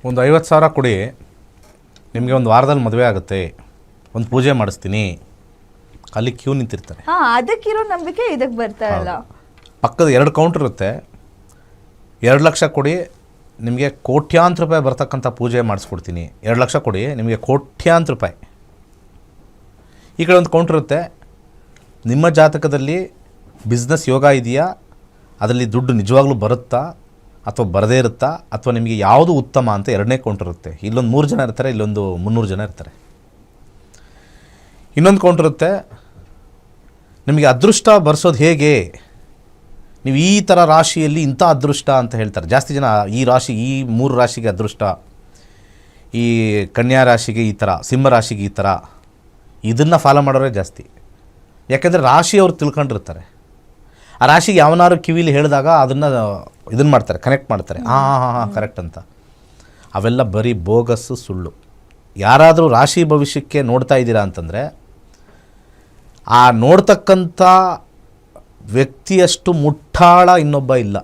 ಒಂದು 50,000 ಕೊಡಿ, ನಿಮಗೆ ಒಂದು ವಾರದಲ್ಲಿ ಮದುವೆ ಆಗುತ್ತೆ, ಒಂದು ಪೂಜೆ ಮಾಡಿಸ್ತೀನಿ, ಅಲ್ಲಿ ಕ್ಯೂ ನಿಂತಿರ್ತಾರೆ. ಅದಕ್ಕಿರೋ ನಂಬಿಕೆ ಇದಕ್ಕೆ ಬರ್ತಾರಲ್ಲ. ಪಕ್ಕದ 2 ಕೌಂಟ್ರ್ ಇರುತ್ತೆ. 2 ಲಕ್ಷ ಕೊಡಿ, ನಿಮಗೆ ಕೋಟ್ಯಾಂತರ ರೂಪಾಯಿ ಬರ್ತಕ್ಕಂಥ ಪೂಜೆ ಮಾಡಿಸ್ಕೊಡ್ತೀನಿ. 2 ಲಕ್ಷ ಕೊಡಿ, ನಿಮಗೆ ಕೋಟ್ಯಾಂತರ ರೂಪಾಯಿ. ಈ ಕಡೆ ಒಂದು ಕೌಂಟ್ರ್ ಇರುತ್ತೆ, ನಿಮ್ಮ ಜಾತಕದಲ್ಲಿ ಬಿಸ್ನೆಸ್ ಯೋಗ ಇದೆಯಾ, ಅದರಲ್ಲಿ ದುಡ್ಡು ನಿಜವಾಗ್ಲೂ ಬರುತ್ತಾ ಅಥವಾ ಬರದೇ ಇರುತ್ತಾ, ಅಥವಾ ನಿಮಗೆ ಯಾವುದು ಉತ್ತಮ ಅಂತ 2ನೇ ಕೌಂಟರ್ ಇರುತ್ತೆ. ಇಲ್ಲೊಂದು 3 ಜನ ಇರ್ತಾರೆ, ಇಲ್ಲೊಂದು 300 ಜನ ಇರ್ತಾರೆ. ಇನ್ನೊಂದು ಕೌಂಟರ್ ಇರುತ್ತೆ, ನಿಮಗೆ ಅದೃಷ್ಟ ಬರ್ಸೋದು ಹೇಗೆ, ನೀವು ಈ ಥರ ರಾಶಿಯಲ್ಲಿ ಇಂಥ ಅದೃಷ್ಟ ಅಂತ ಹೇಳ್ತಾರೆ. ಜಾಸ್ತಿ ಜನ ಈ ರಾಶಿ, ಈ 3 ರಾಶಿಗೆ ಅದೃಷ್ಟ, ಈ ಕನ್ಯಾ ರಾಶಿಗೆ ಈ ಥರ, ಸಿಂಹ ರಾಶಿಗೆ ಈ ಥರ, ಇದನ್ನು ಫಾಲೋ ಮಾಡೋರೇ ಜಾಸ್ತಿ. ಯಾಕೆಂದರೆ ರಾಶಿ ಅವ್ರು ತಿಳ್ಕೊಂಡಿರ್ತಾರೆ. ಆ ರಾಶಿಗೆ ಯಾವನಾರು ಕಿವಿಲಿ ಹೇಳಿದಾಗ ಇದನ್ನು ಮಾಡ್ತಾರೆ, ಕನೆಕ್ಟ್ ಮಾಡ್ತಾರೆ, ಹಾಂ ಕರೆಕ್ಟ್ ಅಂತ. ಅವೆಲ್ಲ ಬರೀ ಬೋಗಸ್ಸು, ಸುಳ್ಳು. ಯಾರಾದರೂ ರಾಶಿ ಭವಿಷ್ಯಕ್ಕೆ ನೋಡ್ತಾ ಇದ್ದೀರಾ ಅಂತಂದರೆ ಆ ನೋಡ್ತಕ್ಕಂಥ ವ್ಯಕ್ತಿಯಷ್ಟು ಮುಟ್ಟಾಳ ಇನ್ನೊಬ್ಬ ಇಲ್ಲ.